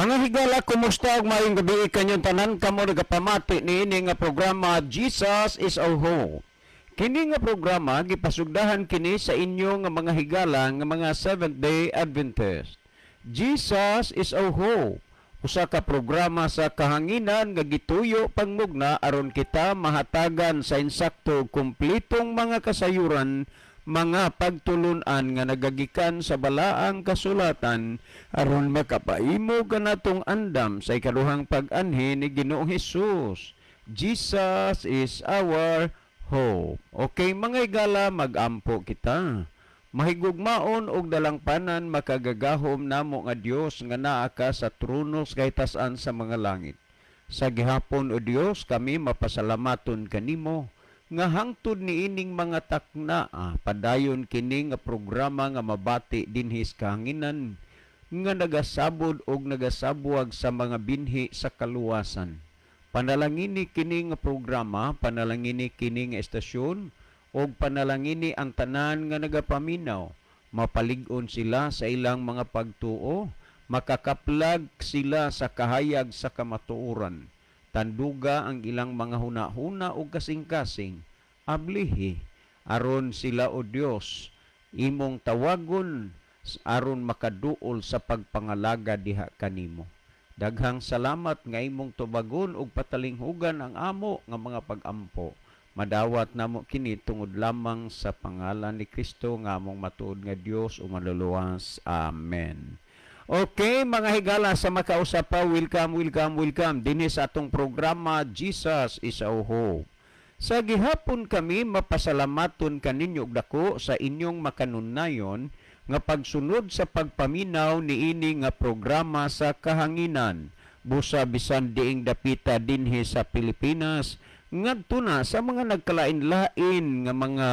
Mga higala, kumusta og maayong gabi kanyong tanan kamo nagapamati niini nga programa Jesus is our Hope. Kini nga programa gipasugdahan kini sa inyo nga mga higala nga mga Seventh-day Adventist. Jesus is our Hope. Usa ka programa sa kahanginan nga gituyo pangmugna aron kita mahatagan sa insakto kumpletong mga kasayuran, mga pagtulunan nga nagagikan sa balaang kasulatan aron makapaimo kanatong andam sa ikaduhang pag-anhi ni Ginoong Hesus. Jesus is our hope. Okay, mga higala, magampo kita. Mahigugmaon og dalangpanan makagagahom namo nga Dios nga naa ka sa trono kay tas-an sa mga langit. Sa gihapon o Dios, kami mapasalamaton kanimo nga hangtod niining mga takna padayon kini nga programa nga mabati dinhi sa kahanginan nga nagasabod og nagasabuag sa mga binhi sa kaluwasan. Panalangini kini nga programa, panalangini kini nga estasyon, og panalangini ang tanan nga nagapaminaw. Mapalig-on sila sa ilang mga pagtuo, makakaplag sila sa kahayag sa kamatuoran. Tanduga ang ilang mga huna-huna o kasing-kasing, ablihi, aron sila o Dios, imong tawagon, aron makaduol sa pagpangalaga diha kanimo. Daghang salamat nga imong tubagon og patalinghugan ang amo nga mga pag-ampo. Madawat namo kini tungod lamang sa pangalan ni Kristo nga among matuod nga Dios o maluluwas. Amen. Okay, mga higala, sa makausap pa, welcome dinhi sa atong programa Jesus is our Hope. Sa gihapon kami mapasalamaton kaninyo og dako sa inyong makanunayon nga pagsunod sa pagpaminaw niini nga programa sa kahanginan busa bisan diing dapita dinhi sa Pilipinas ngadto na sa mga nagkalain-lain nga mga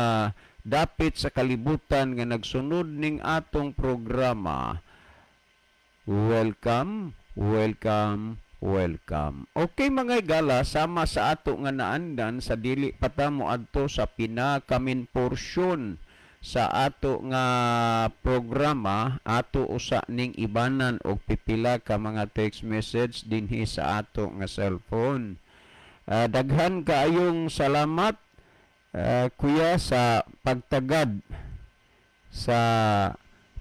dapit sa kalibutan nga nagsunod ning atong programa. Welcome. Okay, mga higala, sama sa ato nga naandan sa dili patamo adto sa pinakamin porsyon sa ato nga programa, ato usa ning ibanan og pipila ka mga text message dinhi sa ato nga cellphone. Daghan kaayong salamat kuya sa pagtagad sa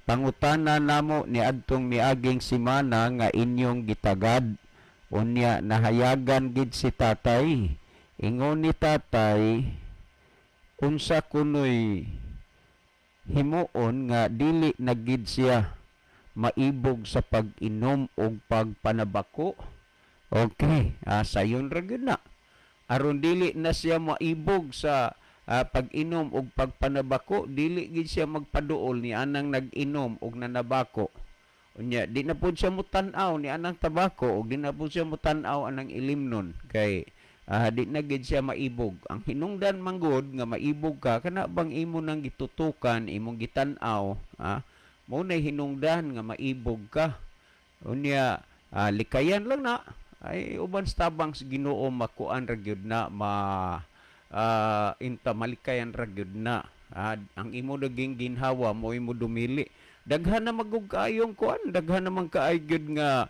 pangutana namo ni adtong miaging semana nga inyong gitagad. Unya nahayagan gid si tatay. Ingon ni tatay, unsa kunoy himuon nga dili na gid siya maibog sa pag-inom og pagpanabako. Okay, sayon ra gyud na. Aron dili na siya maibog sa pag-inom og pagpanabako, dili gid siya magpaduol ni anang nag-inom og nanabako. Unya di na pud siya mutan-aw ni anang tabako og di na pud siya mutan-aw anang ilimnon kay di na gid siya maibog. Ang hinungdan manggod nga maibog ka kana bang imo nang gitutukan, imong gitan-aw, mo nay hinungdan nga maibog ka. Unya likayan lang na ay uban tabang sa Ginoo makuan ra gyud na inta malikayan ra gyud na. Ang imo naging ginhawa mo imo dumili. Daghan na magug kaayong kuan, daghan naman kaay gyud nga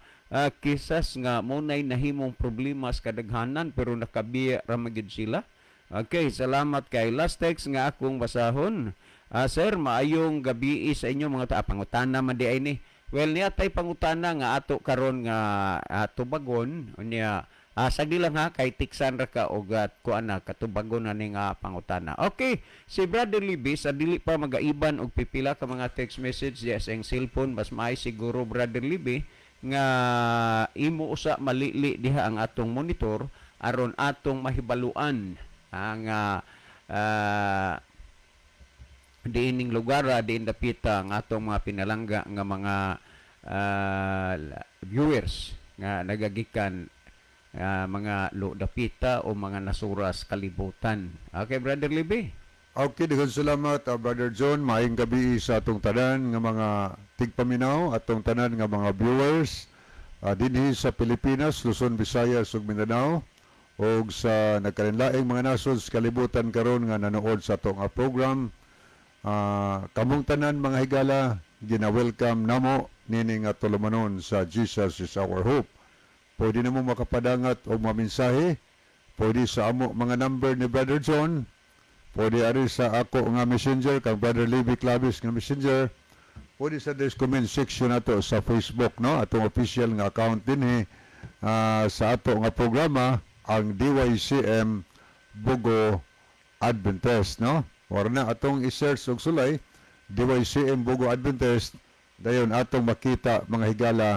kisas nga mo nay nahimong problema sa kadaghanan pero nakabiya ra magyud sila. Okay, salamat kay last text nga akong basahon. Sir, maayong gabi sa inyo mga pangutana man di ay ni. Well, niya tay pangutana nga ato karon nga tubagon unya sagdi lang ha kay tiksan ra ka og kuan na katubagon na ning pangutana. Okay, si Brother Libby sa dili pa magaiban og pipila ka mga text message yes ang cellphone mas maay siguro Brother Libby nga imo usa malili diha ang atong monitor aron atong mahibaluan ang diining lugar diin dapita ang atong mga pinalangga nga mga viewers nga nagagikan mga dapita o mga nasuras kalibutan. Okay, Brother Libby? Okay, daghang salamat, Brother John. Maayong gabi sa atong tanan nga mga tigpaminaw, atong tanan nga mga viewers dinhi sa Pilipinas, Luzon, Visayas ug Mindanao ug sa nagkalinlaing mga nasod sa kalibutan karon nga nanood sa atong program. Kamong tanan mga higala, gina-welcome namo nini nga tulumanon sa Jesus is our hope. Pwede na mo makapadangat o maminsahe, pwede sa amo mga number ni Brother John, pwede ari sa ako nga messenger, kang Brother Levi Clavis nga messenger, pwede sa this comment section nato sa Facebook, no? Atong official nga account din sa ato nga programa, ang DYCM Bugo Adventist, no? Or na atong i-search og sulay, DYCM Bugo Adventist, dayon atong makita mga higala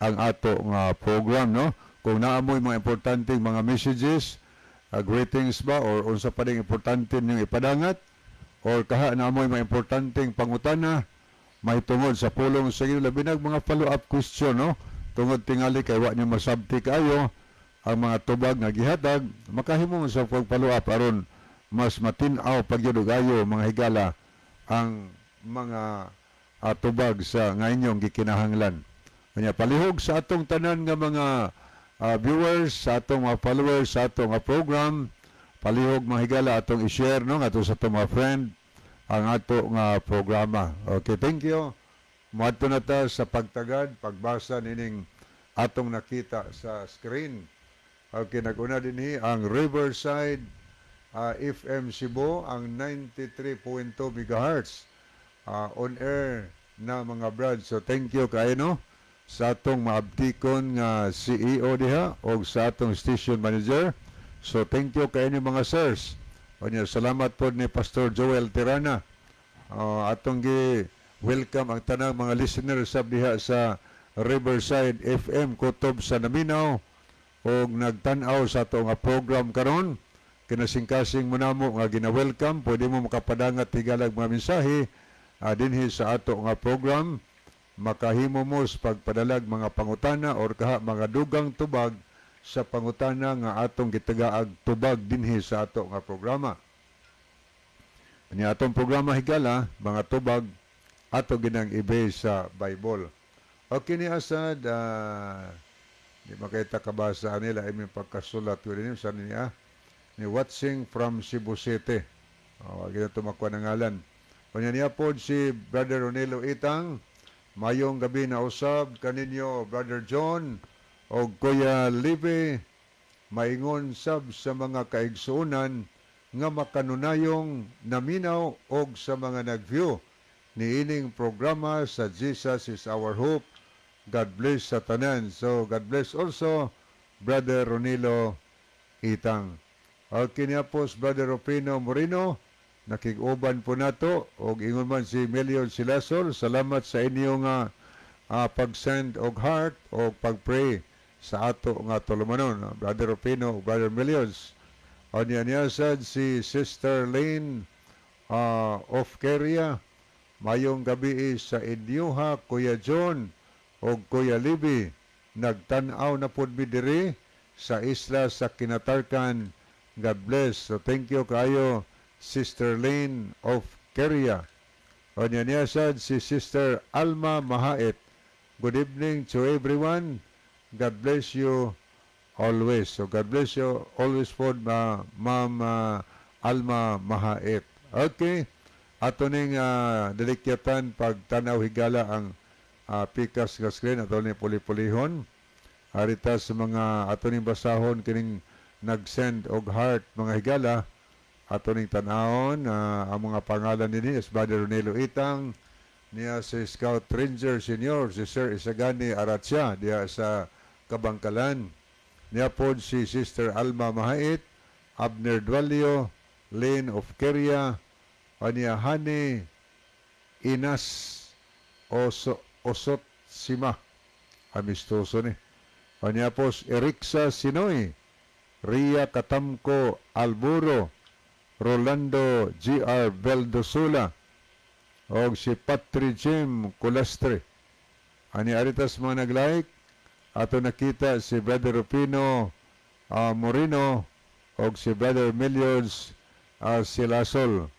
ang ato nga program, no? Kung naamoy mga importanteng mga messages, greetings ba, or unsa pa ding importante niyong ipadangat, or kaha naamoy mga importanteng pangutana, may tungod sa pulong sa inyo, labi nag mga follow-up question, no? Tungod tingali kay wa niyo masabti kayo ang mga tubag nga gihatag, makahimo sa pag-follow-up aron mas matinaw pagyudugayo mga higala ang mga tubag sa nga inyong gikinahanglan. Kanya palihog sa atong tanan nga mga viewers, sa atong mga followers, sa atong program, palihog mga higala atong i-share, no, ato sa atong mga friend ang ato nga programa. Okay, thank you. Muadto na ta sa pagtagad, pagbasa nining atong nakita sa screen. Okay, nag-una dinhi ang Riverside FM Cebu, ang 93.2 MHz on air na mga brad. So thank you kayo, no, sa atong maabtikon nga CEO diha o sa atong station manager. So thank you kayo ni mga sirs. O niya, salamat po ni Pastor Joel Tirana. Atong welcome ang tanang mga listeners sa diha sa Riverside FM kutob sa Naminaw o nagtanaw sa atong program karon. Kinasingkasing mo namo nga gina-welcome, pwede mo makapadangat tigalag mga mensahe dinhi sa ato nga program. Makahimo mo sa pagpadalag mga pangutana or kaha mga dugang tubag sa pangutana nga atong gitagaag tubag dinhi sa ato nga programa. Ani atong programa higala mga tubag ato ginang i-base sa Bible. Okay ni asad di makita kabasa nila imong pagkasulat ko din sa niya ni watching from Cebu City. Gina tumakwa ng ngalan. Kanya niya po si Brother Ronelo Itang. Mayong gabi na usab kaninyo Brother John o Kuya Libby, maingon sab sa mga kaigsuunan nga makanunayong naminaw og sa mga nagview ni ining programa sa Jesus is Our Hope. God bless sa tanan. So God bless also Brother Ronilo Itang. Okay niya po Brother Rufino Moreno, nakig-uban po nato og ingon man si Melion Silasol. Salamat sa inyong pag-send og heart o pag-pray sa ato nga tulumanon, Brother Rufino, Brother Melions. O niya sad si Sister Lane of Keria. Mayong gabi sa inyuha Kuya John o Kuya Libby. Nagtanaw na pud mi diri sa isla sa Kinatarkan. God bless. So thank you kayo Sister Lane of Keria. O niya sad si Sister Alma Mahait. Good evening to everyone. God bless you always. So God bless you always po Ma'am Alma Mahait. Okay. Ato ning dilikyatan pagtanaw higala ang pikas nga screen ato ni puli-pulihon. Harita sa mga ato ning basahon kining nag-send og heart mga higala. Ato ning tanahon ang mga pangalan nini is Brother Ronelo Itang, niya si Scout Ranger Senior, si Sir Isagani Aratsya, diya sa Kabangkalan. Niya po si Sister Alma Mahait, Abner Dwalio, Lane of Keria, o niya Hani Inas Osot Sima, amistoso ni. O niya po Erixa Sinoy, Ria Katamko Alburo, Rolando G.R. Veldosula, o si Patri Jim Culastre. Ani aritas mga nag-like, ato nakita si Brother Rufino Moreno o si Brother Millions Silasol.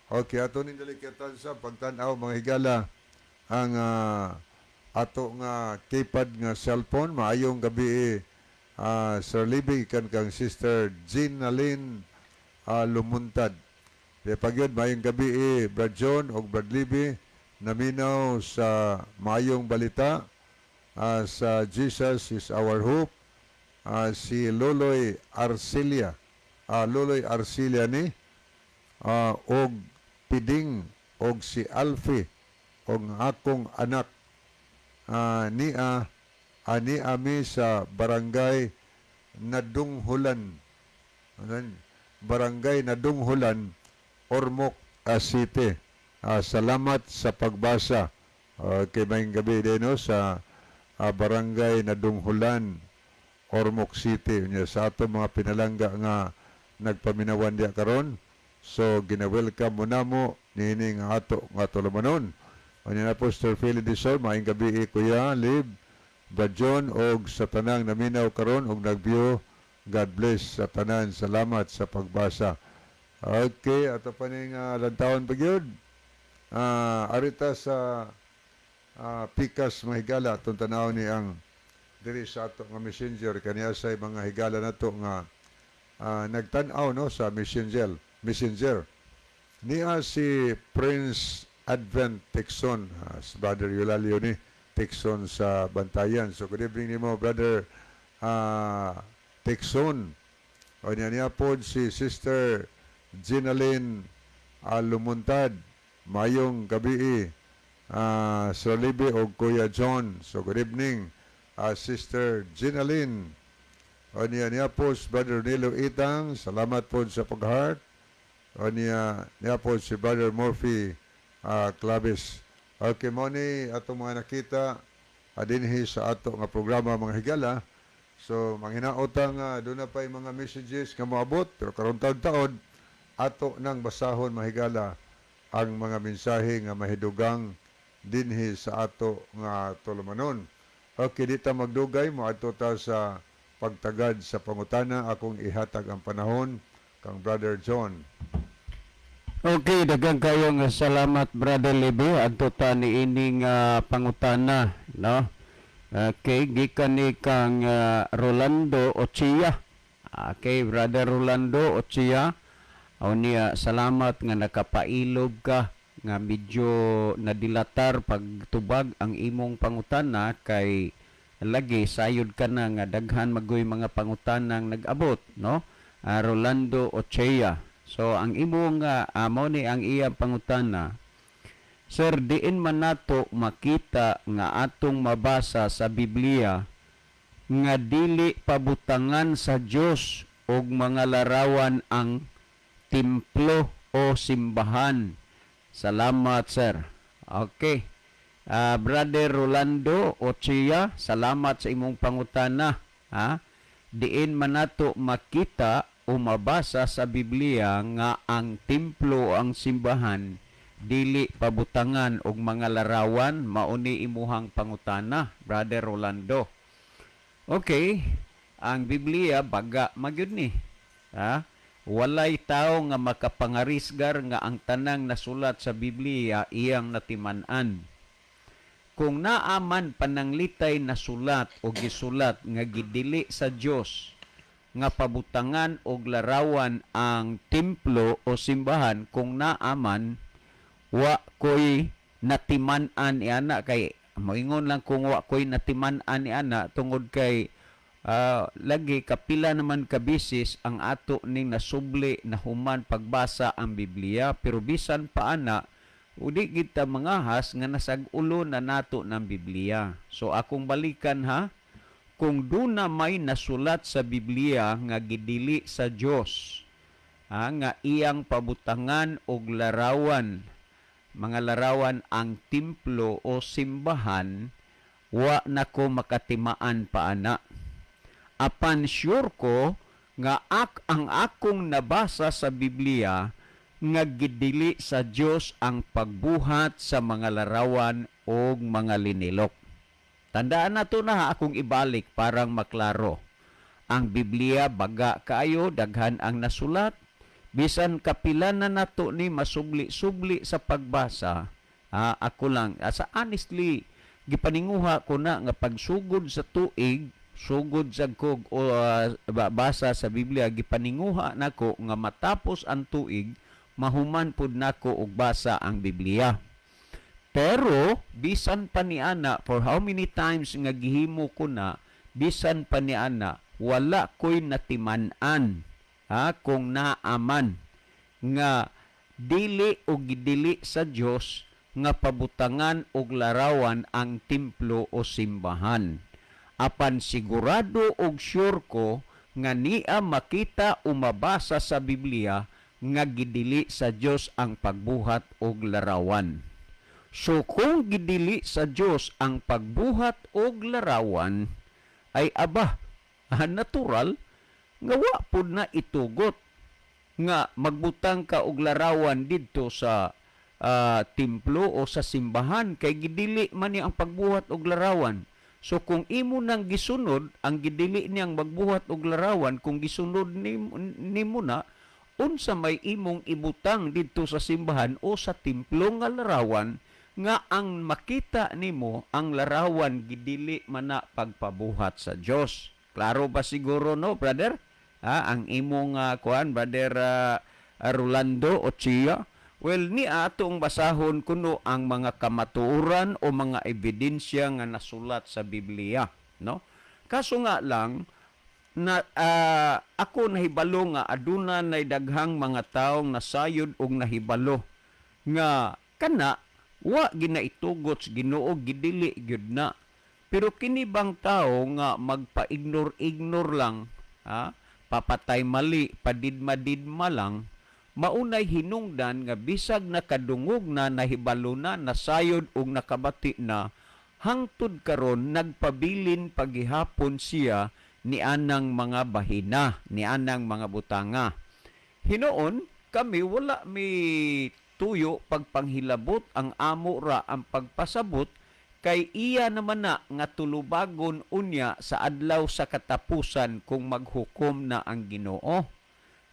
Okay, ato ning dalikatan sa pagtanaw mga higala ang ato nga keypad nga cellphone. Maayong gabi Sir Libby kan kang Sister Jean Alin Lumuntad. Di pagyod maayong gabi Brad John o Brad Libby naminaw sa mayong balita sa Jesus is Our Hope, si Loloy Arcilia ni, og Piding, og si Alfie, og akong anak, ani ami sa barangay Nadunghulan, Ormoc City. Salamat sa pagbasa. Kay maing gabi din no, sa barangay Nadunghulan, Ormoc City. Sa ato mga pinalangga nga nagpaminawan diya karon. So gina-welcome mo na mo nini nga ato nga tulumanon. Unya na po Sir Philly Disol, maing gabi Kuya Lib, Brad John, og sa tanang naminaw karon og nag-view. God bless sa tanan. Salamat sa pagbasa. Okay, ato pa ning lantawon pagyud. Arita sa Pikas Mahigala atong tanaw ni ang diri sa ato nga messenger kaniya say mga higala nato nga nagtan-aw no sa messenger niya si Prince Advent Texon, si Brother Eulalio ni Texon sa Bantayan. So good evening nimo Brother Texon. O niya po si Sister Ginaline Lumuntad, mayong gabi Sir Libby o Kuya John. So good evening Sister Ginaline. O niya po si Brother Nilo Itang, salamat po sa pag-heart. O niya po si Brother Murphy Clavis. Okay mo ni atong mga nakita dinhi sa ato nga programa mga higala. So manghinaotang doon na pa yung mga messages nga moabot, pero karon taon ato nang basahon mahigala ang mga mensahe nga mahidugang dinhi sa ato nga tulumanon. Okay, dita magdugay mo ato ta sa pagtagad sa pangutana. Akong ihatag ang panahon kang Brother John. Okay, daghang kayong salamat Brother Libby adto ta ni ining pangutana, no? Okay, gikan ni kang Rolando Ochia. Okay, Brother Rolando Ochia. Aw niya salamat nga nakapailob ka nga medyo nadilatar pagtubag ang imong pangutana kay lagi sayod ka na nga daghan magoy mga pangutanang nag-abot, no? Rolando Ochia. So ang imong amo ni ang iyang pangutana, Sir, diin man nato makita nga atong mabasa sa Biblia nga dili pabutangan sa Dios og mga larawan ang templo o simbahan. Salamat, sir. Okay. Brother Rolando Ochia, salamat sa imong pangutana. Diin man nato makita o mabasa sa Biblia nga ang templo o ang simbahan dili pabutangan og mga larawan. Mauni imuhang pangutana, Brother Rolando. Okay, ang Biblia baga magyud ni. Walay tao nga makapangarisgar nga ang tanang nasulat sa Biblia iyang natiman-an. Kung naaman pananglitay na sulat o gisulat nga gidili sa Dios nga pabutangan og larawan ang templo o simbahan, kung naaman wa koy natiman-an iana, kay moingon lang kung wa koy natiman-an iana tungod kay lagi kapila naman kabisis ang ato ning nasubli na human pagbasa ang Biblia, pero bisan paana udi kita mangahas nga nasag-ulo na nato ng Biblia. So akong balikan kung duna may nasulat sa Biblia nga gidili sa Dios nga iyang pabutangan og larawan, mga larawan ang templo o simbahan, wa nako makatimaan paana. Apan sure ko nga ang akong nabasa sa Biblia nga gidili sa Dios ang pagbuhat sa mga larawan o mga linilok. Tandaan nato na akong ibalik parang maklaro. Ang Biblia baga kaayo, daghan ang nasulat. Bisan kapila na nato ni masubli-subli sa pagbasa, ako lang, honestly, gipaninguha ko na nga pagsugod sa tuig, sugod sa kog o basa sa Biblia, gipaninguha nako nga matapos ang tuig, mahuman pud nako og basa ang Biblia. Pero bisan pa ni ana, for how many times nga gihimo ko na, bisan pa ni ana, wala ko'y natiman-an kung naaman nga dili o gidili sa Dios nga pabutangan og larawan ang templo o simbahan. Apan sigurado og sure ko nga niya makita o mabasa sa Biblia nga gidili sa Dios ang pagbuhat og larawan. So kung gidili sa Dios ang pagbuhat og larawan, ay natural nga wa pud na itugot nga magbutang ka og larawan didto sa templo o sa simbahan kay gidili man ni ang pagbuhat og larawan. So kung imo nang gisunod ang gidili niyang magbuhat og larawan, kung gisunod nimo na, unsa may imong ibutang didto sa simbahan o sa templo nga larawan nga ang makita nimo ang larawan gidili man na pagpabuhat sa Dios. Klaro ba siguro no, brother? Ang imong brother Rolando Ochia? Well, ni atong basahon kuno ang mga kamatuoran o mga ebidensya nga nasulat sa Biblia, no? Kaso nga lang na ako nahibalo nga aduna nay daghang mga taong nasayod og nahibalo nga kana wa ginaitugot sa Ginoo, gidili gyud na. Pero kini bang tao nga magpa-ignore lang, papatay mali, padidma-didma lang, maunay hinungdan nga bisag nakadungog na, nahibalo na, nasayod og nakabati na, hangtod karon nagpabilin paghihapon siya ni anang mga bahina, ni anang mga butanga. Hinoon kami wala mi tuyo pagpanghilabot, ang amo ra ang pagpasabot, kay iya naman na nga tulubagon unya sa adlaw sa katapusan kung maghukom na ang Ginoo.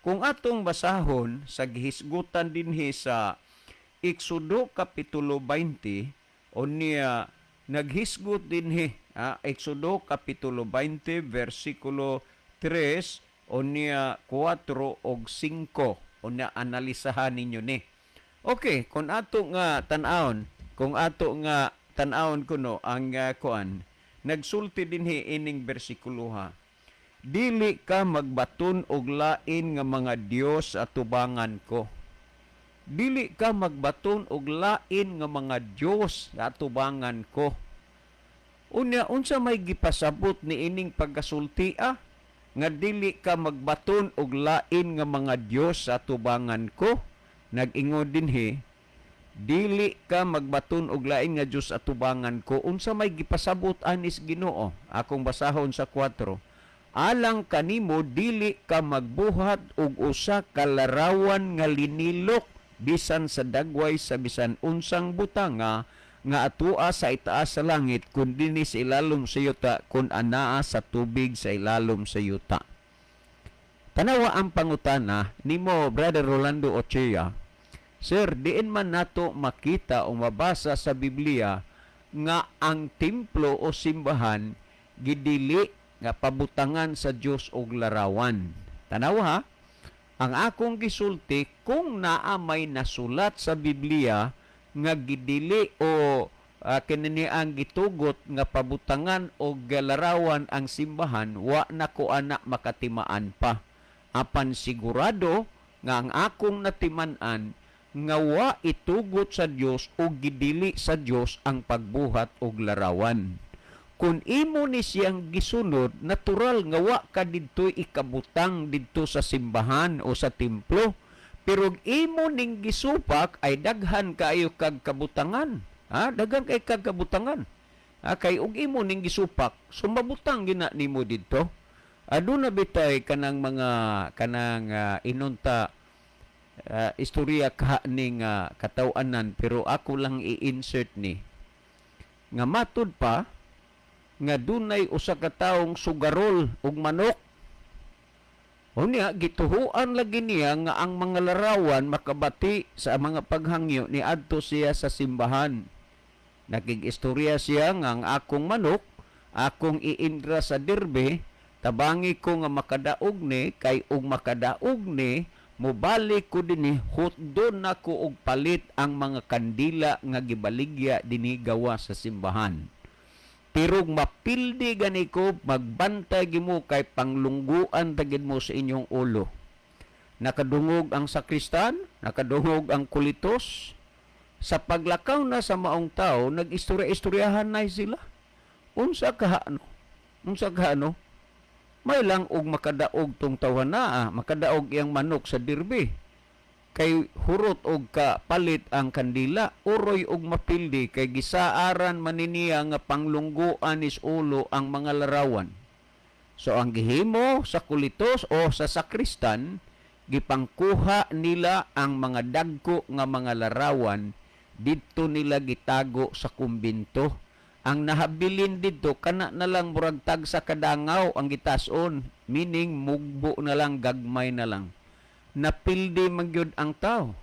Kung atong basahon sa gihisgutan dinhi sa Exodo Kapitulo 20, unya naghisgot dinhi Exodo Kapitulo 20 versikulo 3 unya 4 ug 5, unya analisahan ninyo ni. Okay, kung ato nga tan-awon kuno ang kuan, nagsulti dinhi ining bersikulo dili ka magbaton og lain nga mga Dios atubangan ko. Dili ka magbaton og lain nga mga Dios atubangan ko. Unya unsa may gipasabot ni ining pagkasulti nga dili ka magbaton og lain nga mga Dios atubangan ko? Nag-ingod dinhi, dili ka magbaton og lain nga Dios atubangan ko. Unsa may gipasabot anis Ginoo? Akong basahon sa 4. Alang kanimo dili ka magbuhat og usa ka larawan nga linilok bisan sa dagway sa bisan unsang butanga nga atua sa itaas sa langit kundi ni sa ilalom sa yuta kun anaa sa tubig sa ilalom sa yuta. Tanawa ang pangutana nimo, Brother Rolando Ochea. Sir, diin man nato makita o mabasa sa Biblia nga ang templo o simbahan gidili nga pabutangan sa Dios og larawan. Tanawa ang akong gisulti kung naa may nasulat sa Biblia nga gidili o kinini ang gitugot nga pabutangan og larawan ang simbahan, wa na ko ana makatimaan pa. Apan sigurado nga ang akong natiman-an nga wa itugot sa Dios o gidili sa Dios ang pagbuhat og larawan. Kung imo ni siyang gisunod, natural nga wa ka didto'y ikabutang didto sa simbahan o sa templo. Pero imo ning gisupak ay daghan kayo kag kabutangan. Daghan kay kag kabutangan. Kay ug imo ning gisupak, sumabutang gina nimo didto. Aduna bitay kanang mga inunta istorya ning katawanan, pero ako lang i-insert ni nga matud pa nga dunay usa ka taong sugarol og manok. Unya gituhuan lagi niya nga ang mga larawan makabati sa mga paghangyo ni adto siya sa simbahan. Nakig-istorya siya nga ang akong manok akong iindra sa derbe, tabangi ko nga makadaog ni, kay ug makadaog ni mobalik ko dinhi hutdon nako og palit ang mga kandila nga gibaligya dinhi gawa sa simbahan. Pero mapildi gani ko magbantay gimo kay panglungguan tagid mo sa inyong ulo. Nakadungog ang sakristan, nakadungog ang kulitos. Sa paglakaw na sa maong tao, nag-istorya-istoryahan na sila. Unsa ka ano? Unsa ka ano? May lang og makadaog tong tawana, makadaog iyang manok sa dirbe. Kay hurot og kapalit ang kandila, uroy og mapildi kay gisaaran maniniya nga panglungguan is ulo ang mga larawan. So ang gihimo sa kulitos o sa sakristan, gipangkuha nila ang mga dagko nga mga larawan didto nila gitago sa kumbinto. Ang nahabilin didto kana na lang murag tag sa kadangaw ang gitason, meaning mugbo na lang, gagmay na lang. Napildi magyud ang tao,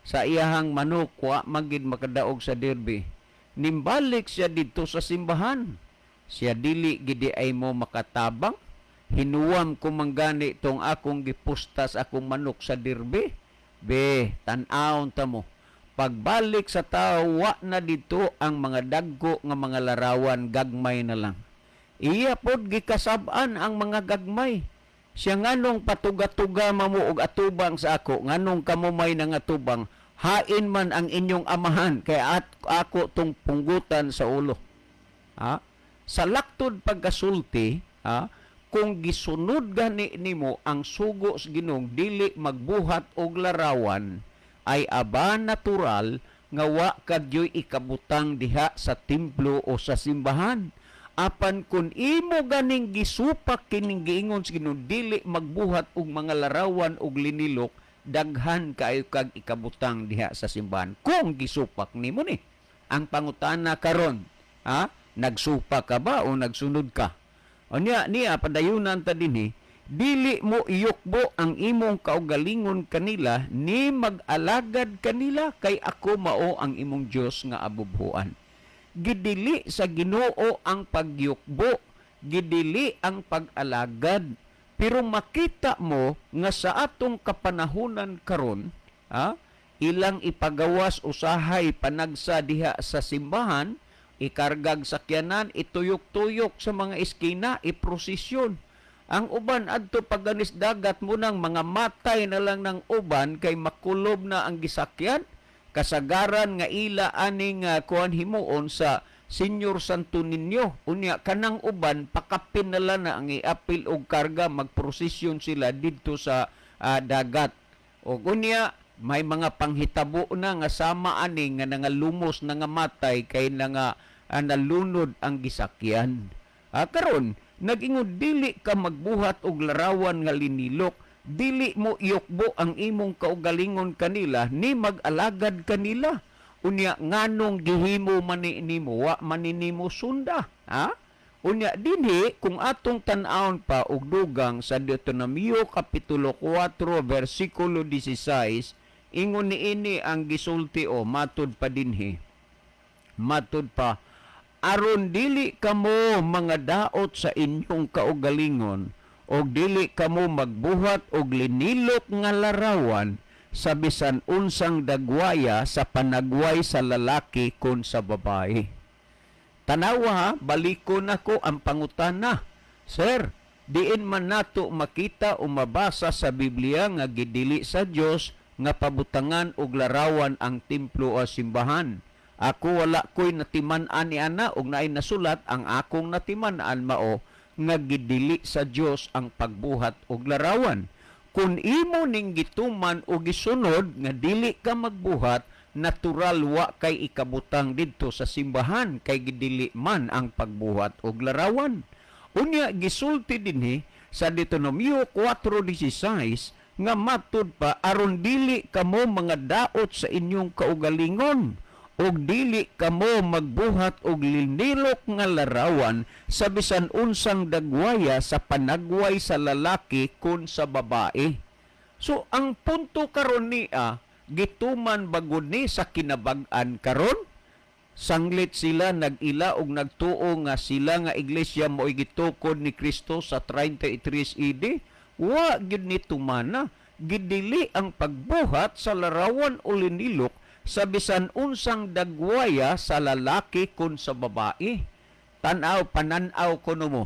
sa iyahang manok wa magid makadaog sa dirbe. Nimbalik siya dito sa simbahan. Siya dili gidi ay mo makatabang. Hinuwam ko manggani tong akong gipustas akong manok sa dirbe. Be, tan-awon ta mo. Pagbalik sa tao, wa na dito ang mga dagko nga mga larawan, gagmay na lang. Iya pod gikasab-an ang mga gagmay. Siya nganong patuga-tuga mamuog atubang sa ako, nganong kamumay ng atubang, hain man ang inyong amahan, kaya ako tong punggutan sa ulo. Sa laktod pagkasulti, kung gisunod gani nimo ang sugo sa Ginoo, dili magbuhat og larawan, ay aba natural nga wa kadyoy ikabutang diha sa templo o sa simbahan. Apan kun imo ganing gisupak kining giingon sa Ginoo, dili magbuhat og mga larawan og linilok, daghan kaayo kag ikabutang diha sa simbahan kung gisupak nimo ni. Ang pangutana karon, nagsupak ka ba o nagsunod ka? O niya padayunan ta dinhi, dili mo iyukbo ang imong kaugalingon kanila, ni mag-alagad kanila, kay ako mao ang imong Dios nga abubhuan. Gidili sa Ginoo ang pagyukbo, gidili ang pag-alagad. Pero makita mo nga sa atong kapanahunan karon, ilang ipagawas usahay panagsa diha sa simbahan, ikargag sakyanan, ituyok-tuyok sa mga eskina, iprosesyon. Ang uban adto paganis dagat mo nang mga matay na lang ng uban kay makulob na ang gisakyan. Kasagaran nga ila aning kuan himuon sa Senior Santo Niño. Unya kanang uban pakapin na lang na ang iapil og karga, magprosesyon sila didto sa dagat. O unya may mga panghitabo na nga sama ani nga nangalumos na nga matay kay nga nalunod ang gisakyan. Karon nag-ingod dili ka magbuhat og larawan nga linilok, dili mo iyukbo ang imong kaugalingon kanila, ni mag-alagad kanila. Unya nganong gihimo man nimo wa maninimo sunda, Unya dinhi kung atong tan-awon pa og dugang sa Deuteronomio kapitulo 4 bersikulo 16, ingon niini ang gisulti o matud pa dinhi. Matud pa, aron dili kamo mga daot sa inyong kaugalingon, o dili kamo magbuhat og linilok nga larawan sa bisan unsang dagwaya sa panagway sa lalaki kon sa babae. Tanawa, balikon ako ang pangutana. Sir, diin man nato makita o mabasa sa Biblia nga gidili sa Dios nga pabutangan og larawan ang templo o simbahan. Ako wala ko'y natiman-an ni ana og naay nasulat, ang akong natiman-an mao nga gidili sa Dios ang pagbuhat og larawan. Kung imo ning gituman o gisunod nga dili ka magbuhat, natural wa kay ikabutang didto sa simbahan kay gidili man ang pagbuhat og larawan. Unya gisulti dinhi sa Deuteronomio 4:16 nga matud pa, aron dili kamo mga daot sa inyong kaugalingon, og dili kamo magbuhat og linilok nga larawan sa bisan unsang dagwaya sa panagway sa lalaki kun sa babae. So ang punto karon niya, gituman bagod ni sa kinabag-an karon, sanglit sila nag-ila og nagtuo nga sila nga iglesia mo'y gitukod ni Kristo sa 33 AD. Wa gyud ni tumana gidili ang pagbuhat sa larawan o linilok sa bisan unsang dagwaya sa lalaki kun sa babae. Tanaw, pananaw kuno mo.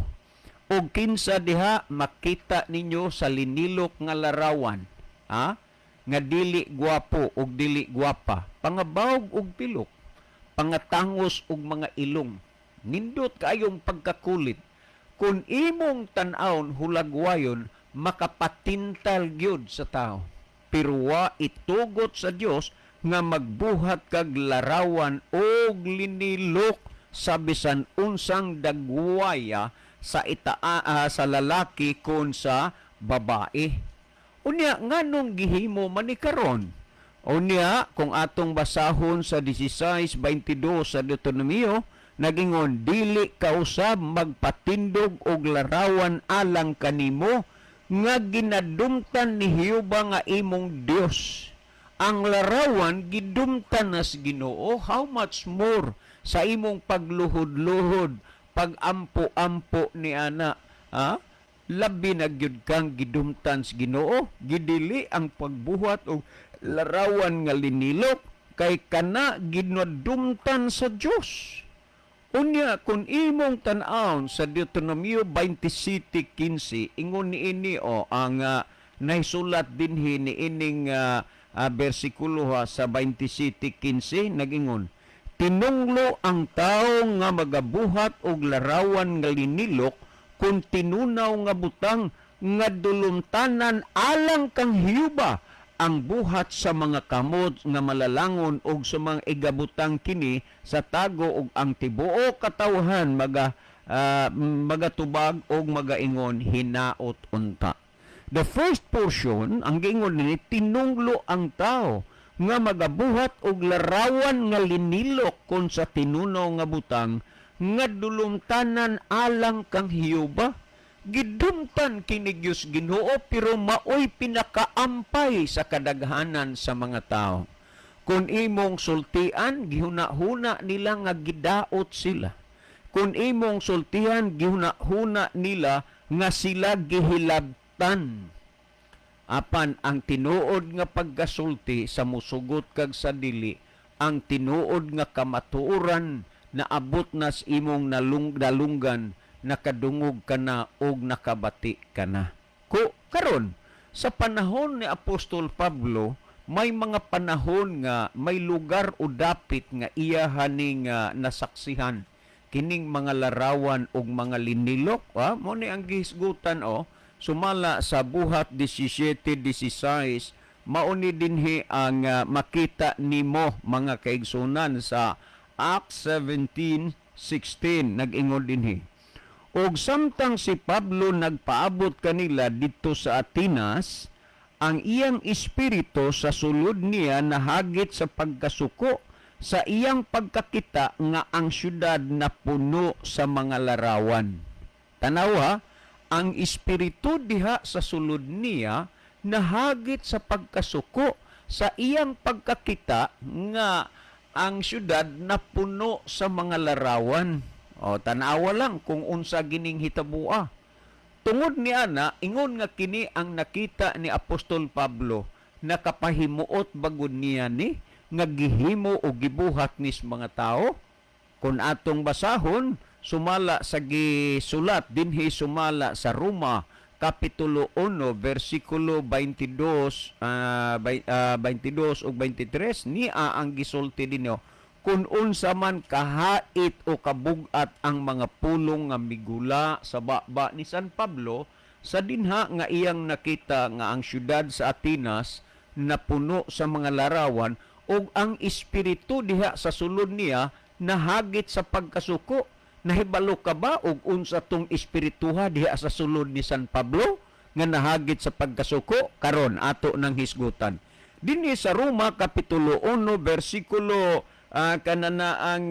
O kinsa diha makita ninyo sa linilok nga larawan, nga dili gwapo o dili gwapa, pangabawog og pilok, pangatangos og mga ilong, nindot kaayong pagkakulit. Kung imong tan-awon hulagwayon, makapatintal gyud sa tao. Pero wa itugot sa Dios nga magbuhat kag larawan og linilok sa bisan unsang dagwaya sa sa lalaki kon sa babae. Unya nganong gihimo man ni karon? Unya kung atong basahon sa 16:22 sa Deuteronomio, nagingon dili ka usab magpatindog og larawan alang kanimo nga ginadumtan ni Jehova nga imong Dios. Ang larawan gidumtan nas Ginoo, how much more sa imong pagluhod-luhod, pag-ampo-ampo ni ana, labi na gyud kang gidumtan sa Ginoo. Gidili ang pagbuhat og larawan nga linilok kay kana ginadumtan sa Dios. Unya kung imong tan-awon sa Deuteronomio 27:15, ingon niini ang naisulat dinhi ni ining bersikulo sa 27:15, nagingon, tinunglo ang tao nga magabuhat og larawan nga linilok kung tinunaw nga butang nga dulumtanan alang kang Hiyuba ang buhat sa mga kamot nga malalangon og sa mga igabutang kini sa tago og ang tibuo katawhan magatubag og magaingon hinaot unta. The first portion, ang gingon ni tinunglo ang tao nga magabuhat og larawan nga linilok kon sa tinunaw nga butang nga dulumtanan alang kang Hiyuba. Gidumtan kini Dios Ginoo pero maoy pinakaampay sa kadaghanan sa mga tao. Kung imong sultian, gihuna-huna nila nga gidaot sila. Kung imong sultihan, gihuna-huna nila nga sila gihilabtan. Apan ang tinuod nga pagkasulti sa musugot kag sa dili, ang tinuod nga kamatuoran na abot nas imong nalunggan, nakadungog ka na og nakabati ka na. Karon sa panahon ni Apostol Pablo, may mga panahon nga may lugar o dapit nga iya haning nasaksihan kining mga larawan og mga linilok. Mo ni ang gihisgutan sumala sa buhat 17:16, mauni dinhi ang makita nimo mga kaigsunan sa Acts 17:16, nag-ingon dinhi. Og samtang si Pablo nagpaabot kanila dito sa Atenas, ang iyang espiritu sa sulod niya nahagit sa pagkasuko sa iyang pagkakita nga ang syudad na puno sa mga larawan. Tanawa, ang espiritu diha sa sulod niya nahagit sa pagkasuko sa iyang pagkakita nga ang syudad na puno sa mga larawan. Tanawa lang kung unsa gining hitabua. Tungod ni ana, ingon nga kini ang nakita ni Apostol Pablo, nakapahimuot bagod niya ni nga gihimo o gibuhat nis mga tao. Kung atong basahon, sumala sa gisulat dinhi sumala sa Roma kapitulo 1 bersikulo 22 ug 23, niya ang gisulti dinyo kung unsa man kahait o kabugat ang mga pulong nga migula sa baba ni San Pablo, sa dinha nga iyang nakita nga ang syudad sa Atenas na puno sa mga larawan ug ang espiritu diha sa sulod niya nahagit sa pagkasuko. Nahibalo ka ba og unsa tong espirituha diha sa sulod ni San Pablo nga nahagit sa pagkasuko? Karon ato nang hisgutan. Dinhi sa Roma kapitulo 1 bersikulo kanana ang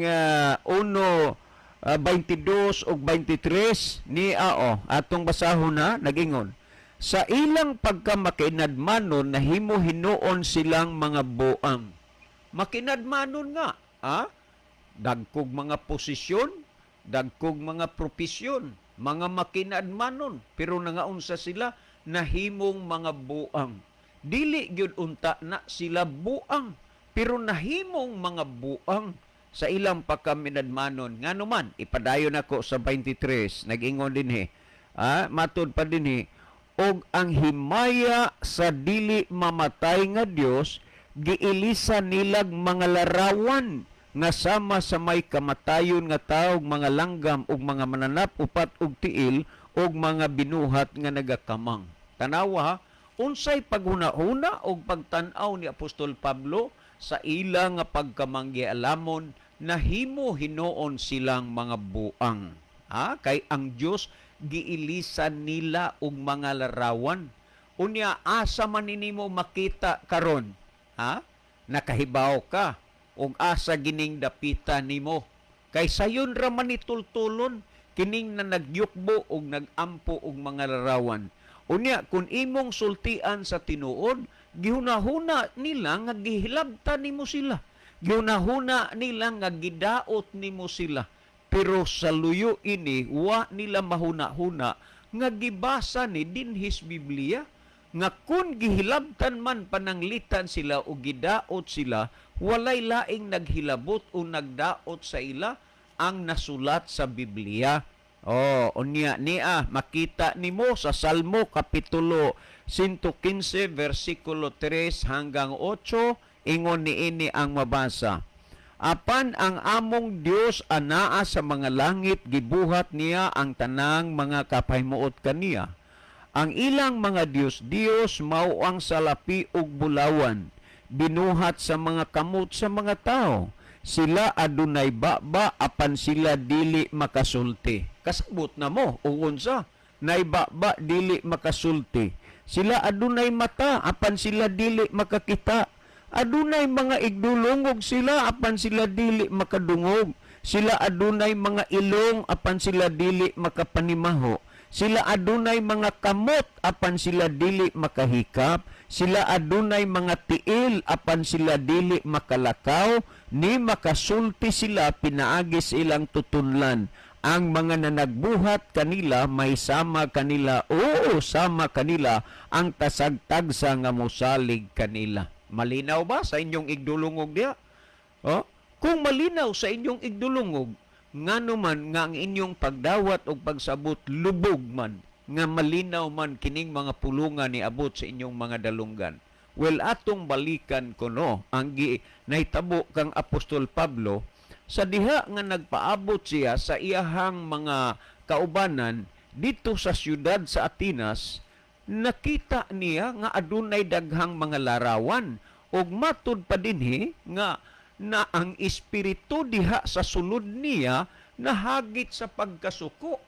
22 ug 23 ni atong basahon na nagingon. Sa ilang pagkamakinadmanon nahimo hinuon silang mga buang. Makinadmanon nga, dagkog mga posisyon, dagkog mga propesyon, mga makinadmanon, pero nangaunsa sila nahimong mga buang. dili gyud unta na sila buang, pero nahimong mga buang sa ilang pagkaminadmanon. Nga naman, ipadayon ako sa 23, nag-ingon din matod pa din og ang himaya sa dili mamatay nga Dios giilisa nilag mga larawan nga sama sa may kamatayon nga tawo, mga langgam ug mga mananap upat ug tiil ug mga binuhat nga nagakamang. Tanawa, unsay paghuna-huna og pagtan-aw ni Apostol Pablo sa ilang nga pagkamanggialamon nahimo hinuon silang mga buang. Kay ang Dios giilisan nila og mga larawan. Unya asa man nimo makita karon? Nakahibaw ka og asa gining dapitan nimo. Kay sayon ra man itultulon kining na nagyukbo og nagampo og mga larawan. Unya kung imong sultian sa tinuod, gihunahuna nila nga gihilabtan nimo sila. Gihunahuna nila nga gidaot nimo sila. Pero sa luyo ini, wa nila mahuna-huna nga gibasa ni dinhis Biblia nga kung gihilabtan man pananglitan sila o gidaot sila, walay laing naghilabot o nagdaot sa ila ang nasulat sa Biblia. Unya niya makita nimo sa Salmo kapitulo 115 versikulo 3 hanggang 8, ingon niini ang mabasa. Apan ang among Dios anaa sa mga langit, gibuhat niya ang tanang mga kapahimoot kaniya. Ang ilang mga Dios mao ang salapi ug bulawan, binuhat sa mga kamot sa mga tao. Sila adunay baba apan sila dili makasulti. Kasabot na mo, unsa? Nay baba dili makasulti. Sila adunay mata apan sila dili makakita. Adunay mga igdulungog sila apan sila dili makadungog. Sila adunay mga ilong apan sila dili makapanimaho. Sila adunay mga kamot apan sila dili makahikap. Sila adunay mga tiil apan sila dili makalakaw. Ni makasulti sila pinaagi ilang tutunlan. Ang mga nanagbuhat kanila may sama kanila, sama kanila ang tasagtagsa nga mosalig kanila. Malinaw ba sa inyong igdulungog diya? Kung malinaw sa inyong igdulungog, ngano man nga ang inyong pagdawat o pagsabot lubog man, nga malinaw man kining mga pulungan ni abot sa inyong mga dalunggan. Well, atong balikan ko ang nahitabo kang Apostol Pablo, sa diha nga nagpaabot siya sa iyahang mga kaubanan dito sa siyudad sa Atenas, nakita niya nga adunay daghang mga larawan ug matud pa dinhi nga na ang espiritu diha sa sulod niya nahagit sa pagkasuko.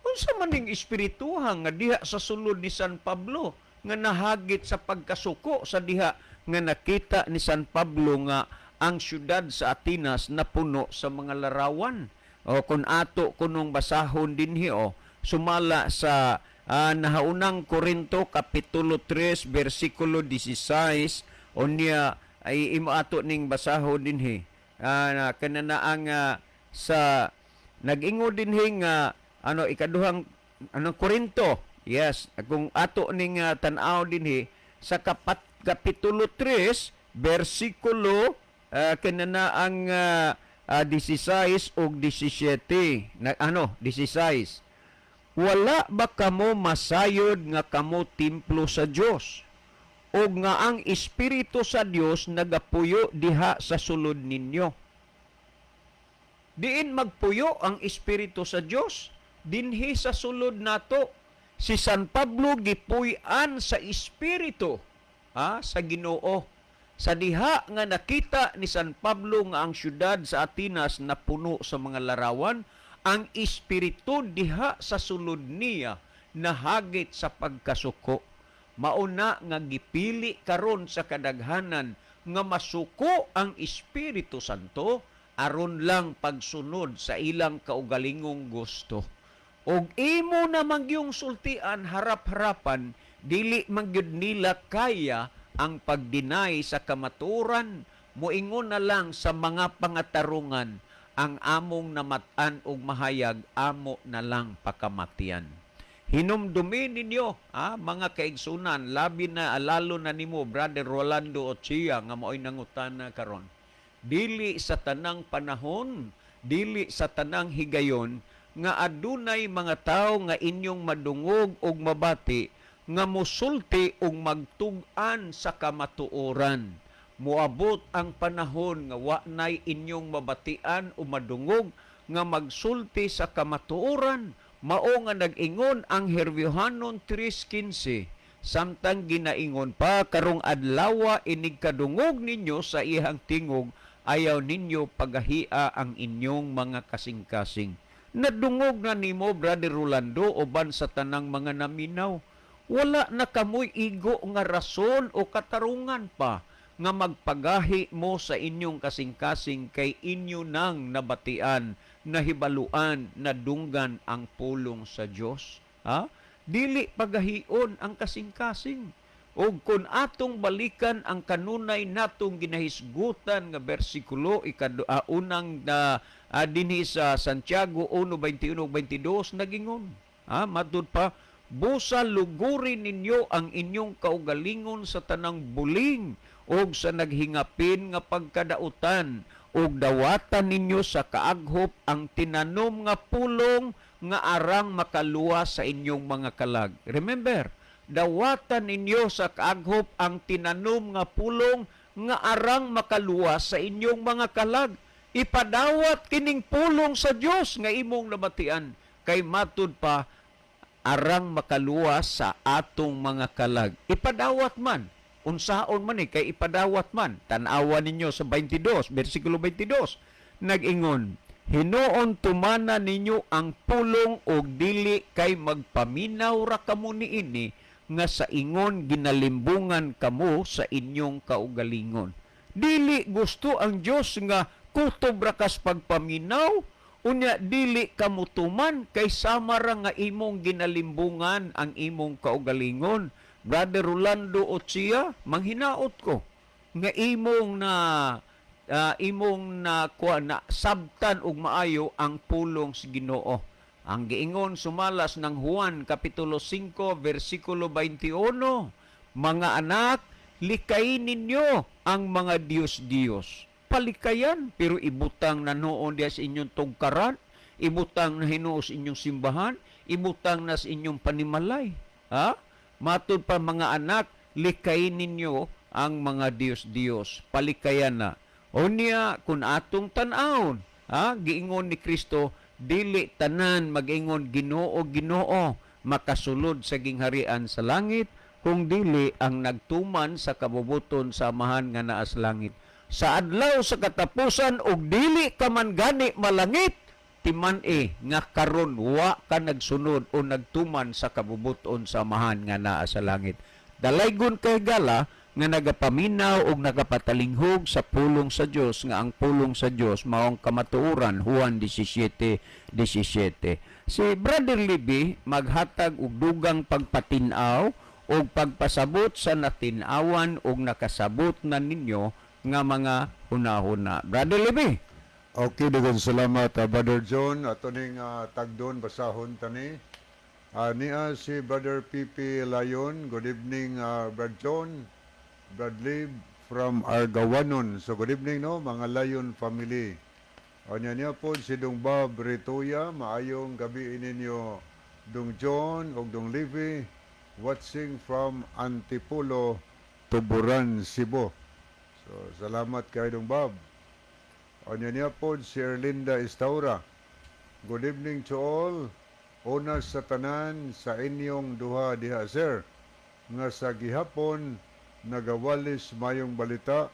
Unsa man ning espirituhan nga diha sa sulod ni San Pablo nga nahagit sa pagkasuko sa diha nga nakita ni San Pablo nga ang siyudad sa Atenas na puno sa mga larawan. Kung ato kunong basahon dinhi sumala sa nahaunang Korinto kapitulo 3 bersikulo 16 unya ay imo ato ning basahon dinhi kananaang sa nag-ingo dinhi nga ikaduhang Korinto. Yes, kung ato ning tan-aw dinhi sa kapitulo 3 bersikulo kananaang 16 ug 17 16. Wala ba kamo masayod nga kamo templo sa Dios? O nga ang Espiritu sa Dios nagapuyo diha sa sulod ninyo? Diin magpuyo ang Espiritu sa Dios? Dinhi sa sulod nato. Si San Pablo gipuy-an sa Espiritu sa Ginoo. Sa diha nga nakita ni San Pablo nga ang syudad sa Atenas na puno sa mga larawan, ang espiritu diha sa sulod niya nahagit sa pagkasuko. Mauna nga gipili karon sa kadaghanan nga masuko ang Espiritu Santo aron lang pagsunod sa ilang kaugalingong gusto. Og imo na magyong sultian harap-harapan, dili magyud nila kaya ang pagdinay sa kamaturan, moingon na lang sa mga pangatarungan, ang among namatan og mahayag amo na lang pakamatian. Hinumdumi ninyo, mga kaigsunan, labi na alalo na nimo, Brother Rolando Ochia, nga mao'y nangutana karon. Dili sa tanang panahon, dili sa tanang higayon, nga adunay mga tao nga inyong madungog og mabati, nga musulti og magtug-an sa kamatuoran. Muabot ang panahon nga wa nay inyong mabatian o madungog nga magsulti sa kamatuoran. Mao nga nag-ingon ang Herbiohanon 3:15, samtang ginaingon pa karong adlaw inig kadungog ninyo sa ihang tingog, ayaw ninyo pagahia ang inyong mga kasing-kasing. Nadungog na nimo, Brother Rolando, uban sa tanang mga naminaw. Wala na kamoy igo nga rason o katarungan pa nga magpagahi mo sa inyong kasing-kasing kay inyo nang nabatian, nahibaluan, nadunggan ang pulong sa Dios. Dili pagahion ang kasing-kasing. O kung atong balikan ang kanunay natong ginahisgutan nga bersikulo unang dinhi sa Santiago 1:21-22 nagingon. Matud pa, busa lugurin ninyo ang inyong kaugalingon sa tanang buling og sa naghingapin nga pagkadautan, og dawatan ninyo sa kaaghop ang tinanom nga pulong nga arang makaluwa sa inyong mga kalag. Remember, dawatan ninyo sa kaaghop ang tinanom nga pulong nga arang makaluwa sa inyong mga kalag. Ipadawat kining pulong sa Dios nga imong nabatian, kay matud pa arang makaluwa sa atong mga kalag. Ipadawat man, unsaon man kay ipadawat man. Tan-awa ninyo sa 22, versikulo 22, nag-ingon, hinuon tumana ninyo ang pulong og dili kay magpaminaw ra kamo niini nga sa ingon ginalimbungan kamo sa inyong kaugalingon. Dili gusto ang Dios nga kutob ra kas pagpaminaw, unya dili kamutuman kay sama ra nga imong ginalimbungan ang imong kaugalingon. Brother Rolando Ochia, manghinaot ko nga imong na sabtan og maayo ang pulong sa Ginoo. Ang giingon sumalas ng Juan kapitulo 5 versikulo 21, mga anak, likayin ninyo ang mga Diyos-Diyos. Palikayan, pero ibutang na noon diya sa inyong tugkaran, ibutang na hinuo sa inyong simbahan, ibutang na sa inyong panimalay. Matud pa, mga anak, likayin ninyo ang mga Diyos-Diyos. Palikayan na. O niya, kung atong tanawon, giingon ni Kristo, dili tanan mag-ingon Ginoo, Ginoo, makasulod sa gingharian sa langit, kung dili ang nagtuman sa kabubuton sa amahan nga naa sa langit. Sa adlaw sa katapusan, og dili ka man gani malangit, timan nga karon wa ka nagsunod o nagtuman sa kabubuton sa amahan nga naa sa langit. Dalaygon kay gala nga nagapaminaw og nagapatalinghog sa pulong sa Dios, nga ang pulong sa Dios maong kamatuoran. Juan 17:17. Si Brother Libby maghatag og dugang pagpatinaw og pagpasabot sa natinawan og nakasabot na ninyo nga mga hunahuna. Brother Libby. Okay, daghang salamat, Brother John. Ato ning tagdon basahon tani. Niya si Brother Pipi Layon. Good evening, Brother John. Bradley from Argawanon. So good evening, no, mga Layon family. Niya po si Dong Bob Rituya. Maayong gabi ninyo, Dong John o Dong Livy, watching from Antipolo, Tuburan, Cebu. So salamat kay Dong Bob. Niya po si Erlinda Estaura. Good evening to all. Una sa tanan sa inyong duha diha, sir, nga sa gihapon nagawalis mayong balita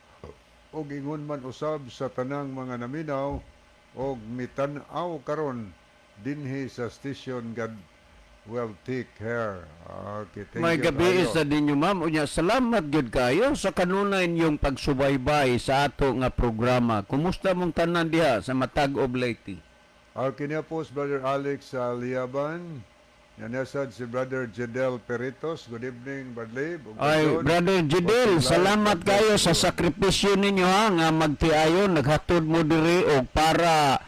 og ingon man usab sa tanang mga naminaw og mitan-aw karon dinhi sa station. God will take care. Okay, thank May you gabi kayo. sa ninyo, ma'am. Unya, salamat gyud kayo sa kanunay inyong pagsubaybay sa ato nga programa. Kumusta mong tanan diha sa matag Oblate? Okay, niya po si Brother Alex Liaban. Yanasad si Brother Jedel Peritos. Good evening, Bradley. Ay, Brother Jidel, salamat kayo sa sakripisyo ninyo nga magtiayon, naghatod mo diri og para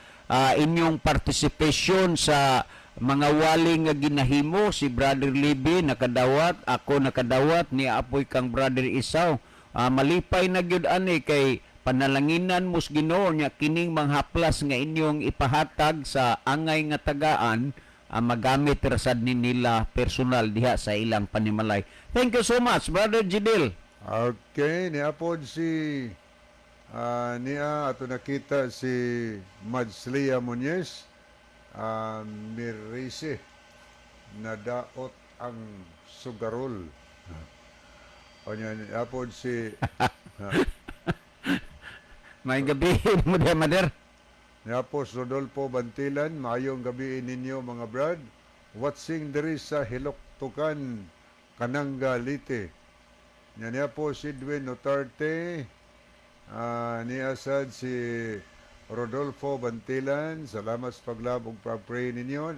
inyong participation sa mga wali nga ginahimo si Brother Libby nakadawat, ako nakadawat, ni apoy kang Brother Isaw. Malipay na gyud ani kay panalanginan mos Ginoo nya kining manghaplas nga inyong ipahatag sa angay nga tagaan magamit rasad ni nila personal diha sa ilang panimalay. Thank you so much, Brother Jidil. Okay, niapod si niya ato nakita si Madslia Muñez, Mirise na daot ang sugarol. O niya niapod si May gabi mo diha, Mader. niapos Rodolfo Bantilan, maayong gabi ninyo mga brad. Watching diri sa Hiloktukan, Kananga, Lite. Niya po si Edwin Notarte, niasad si Rodolfo Bantilan, salamat sa paglab ug pag-pray ninyo.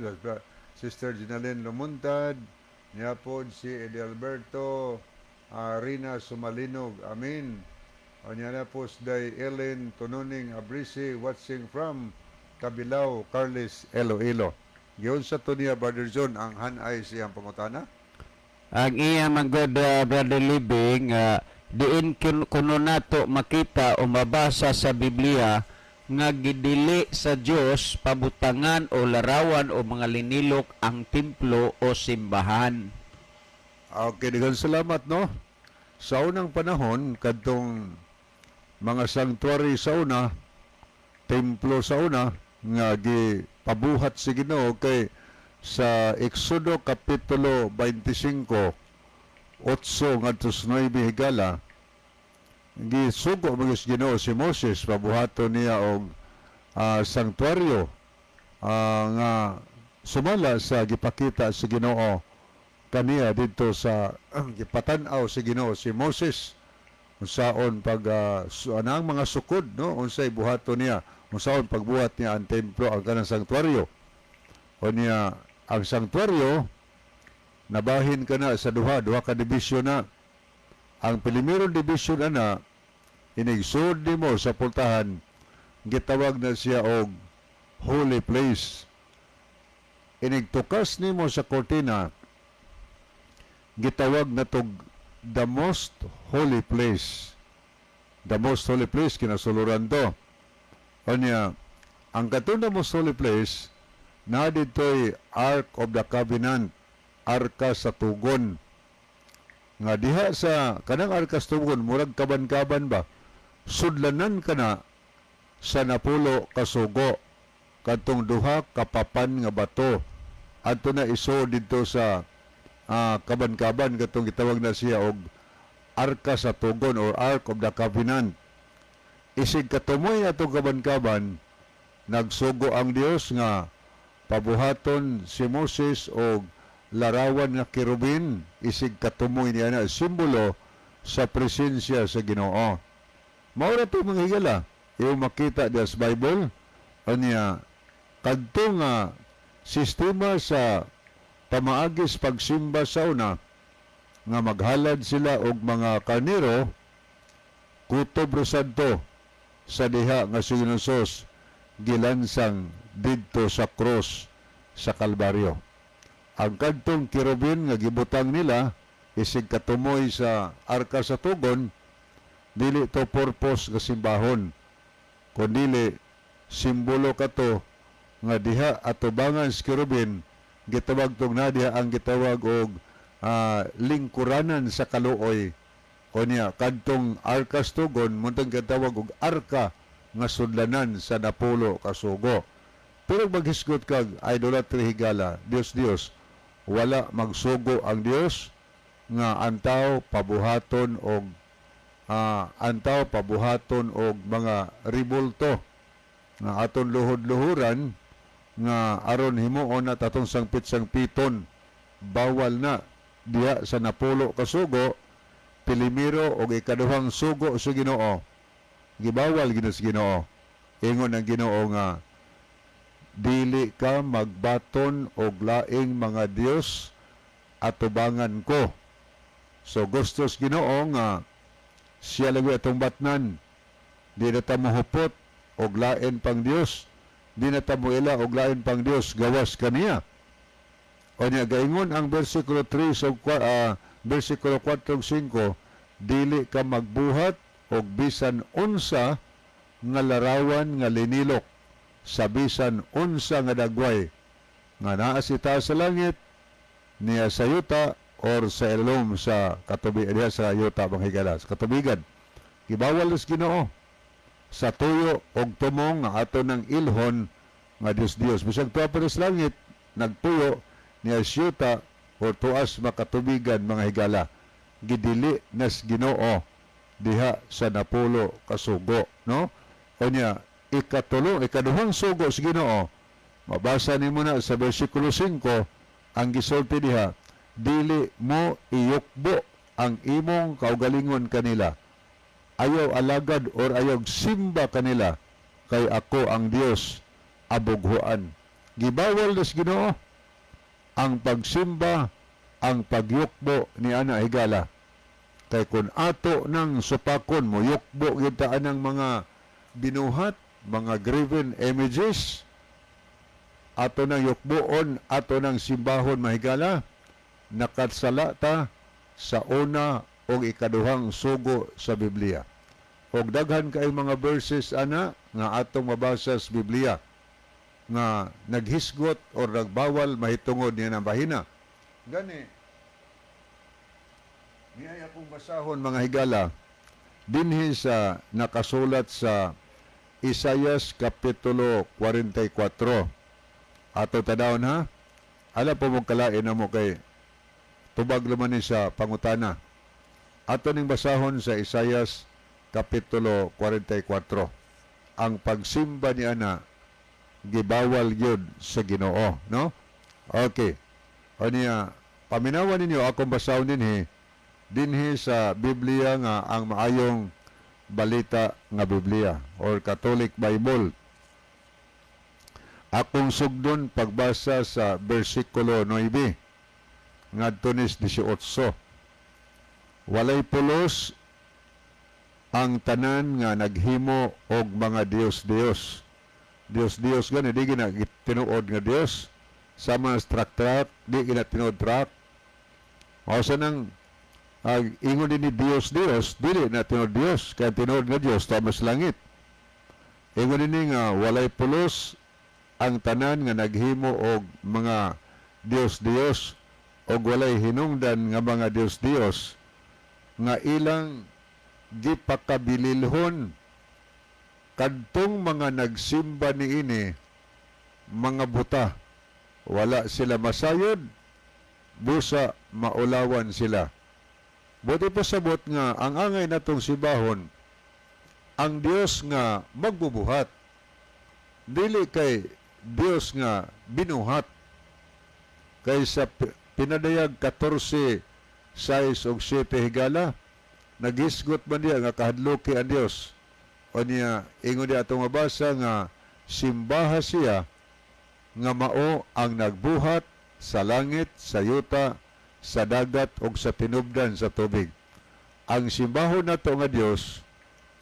Sister Ginaline Lumuntad, niya po si Edelberto Rina Sumalinog, amin. O niya na po si Ellen Tununing Abrisi, watching from Kabilao, Carles, Iloilo. Giyon sa to niya, Brother John, ang hanay siyang pangutana. Ang iya manggod Brother Libing, diin kuno nato makita o mabasa sa Biblia nga gidili sa Dios pabutangan o larawan o mga linilok ang templo o simbahan. Okay, daghang salamat, no? Sa unang panahon, kadtong mga sanctuary sa una, templo sa una, nga gipabuhat si Ginoo kay sa Exodo Kapitulo 25, 8 ngadto sa 9 higala, gisugo magis Ginoo si Moses, pabuhaton niya og sanctuaryo nga sumala sa gipakita si Ginoo kaniya dito sa gipatan-aw si Ginoo si Moses unsaon pag anang mga sukod, no, unsay buhaton niya, unsaon pagbuhat niya ang templo, ang kanang sanctuaryo. O niya ang sanctuaryo nabahin ka na sa duha ka division na. Ang primerong division ana inigsud nimo sa pultahan, gitawag na siya og holy place. Inigtukas nimo sa kortina, gitawag na tog the most holy place. The most holy place kinasuluran to. O niya, ang katong most holy place na dito'y Ark of the Covenant, Arka sa Tugon. Nga diha sa kanang Arka sa Tugon, murag kaban-kaban ba? Sudlanan ka na sa napulo kasugo. Katong duha kapapan nga bato. Adto na iso dito sa kaban-kaban, katong gitawag na siya og Arka sa Tugon or Ark of the Covenant. Isig katumoy atong kaban-kaban, nagsugo ang Dios nga pabuhaton si Moses og larawan nga kirubin, isig katumoy niya na simbolo sa presensya sa Ginoo. Mao ra to mga higala, iyong makita diya sa Bible, anya kadto nga sistema sa pamaagis pagsimba sa una nga maghalad sila og mga karnero, kutob rosadto sa diha nga si Hesus gilansang didto sa cross sa Kalbaryo. Ang kadtong kirubin nga gibutang nila isig katumoy sa Arka sa Tugon, dili to purpose nga simbahon, kundi simbolo kato nga diha atubangan sa kirubin, gitawag tong na diha ang gitawag og lingkuranan sa kaluoy. O niya, kadtong Arka sa Tugon, muntang gitawag og Arka nga sudlanan sa napulo kasugo. Pero maghisgot kag idolatry higala, Dios, wala magsugo ang Dios nga antaw pabuhaton og mga ribulto nga aton luhod-luhuran nga aron himuon na tatong sangpit-sangpiton, bawal na diha sa napulo kasugo, pilimiro og ikaduhang sugo sa Ginoo. Gibawal gina sa Ginoo. Ingon ang Ginoo nga dili ka magbaton og laing mga Dios atubangan ko. So gustos Ginoo nga siya lang atong batnan. Di na ta mohupot og lain pang Dios. Di na ta moila og lain pang Dios gawas kaniya. O niya, gaingon ang versikulo 3 so, versikulo 4 ug 5, dili ka magbuhat og bisan unsa nga larawan nga linilok sa bisan unsa nga dagway nga naa si taas sa langit niya sa yuta or sa ilom sa katubigan sa yuta panghigala sa katubigan. Gibawal is Ginoo sa tuyo og tumong nga ato ng ilhon nga Dios bisag tuwa pa sa langit nagtuyo niya sa yuta o tuas makatubigan mga higala gidili nas Ginoo diha sa napulo kasugo, no? O niya ikaduhang sugo sa Ginoo mabasa nimo na sa bersikulo 5 ang gisulti diha, dili mo iyukbo ang imong kaugalingon kanila, ayaw alagad or ayaw simba kanila, kay ako ang Dios abughuan. Gibawal nas Ginoo ang pagsimba, ang pagyukbo ni ana higala. Kay kun ato nang supakon mo yukbo gitaan ng mga binuhat, mga graven images, ato nang yukboon, ato nang simbahon mahigala, nakatsala ta sa una o ikaduhang sugo sa Biblia. Og daghan kay mga verses ana nga atong mabasa sa Biblia nga naghisgot o nagbawal mahitungod niya ng bahina. Gani, niya akong basahon mga higala, dinhi sa nakasulat sa Isaias Kapitulo 44. Ato tadawon ha, ala po mong kalain na mo kay tubag laman ni sa pangutana. Ato ning basahon sa Isaias Kapitulo 44. Ang pagsimba ni ana gibawal yun sa Ginoo, no? Okay. O niya, paminawan ninyo akong basahon dinhi sa Biblia nga ang maayong balita nga Biblia or Catholic Bible. Akong sugdon pagbasa sa bersikulo 9 ngadto ni 18. Walay pulos ang tanan nga naghimo og mga Dios gani di gina tinuod nga Dios sama sa trak di gina tinuod trak. O sa nang ingon din ni Dios dili na tinuod Dios kaya tinuod nga Dios tama sa langit. Ingon din nga walay pulos ang tanan nga naghimo og mga Dios og walay hinungdan nga mga Dios nga ilang gipakabililhon kadtong mga nagsimba niini mga buta, wala sila masayod, busa maulawan sila. Buti pasabot nga ang angay natong sibahon ang Dios nga magbubuhat, dili kay Dios nga binuhat. Kay sa pinadayag 14 6 og 7 higala naghisgot man diya nga kahadloki ang Dios. O niya, ingon niya atong mabasa nga simbaha siya nga mao ang nagbuhat sa langit, sa yuta, sa dagat o sa tinubdan sa tubig. Ang simbahon nato nga Dios,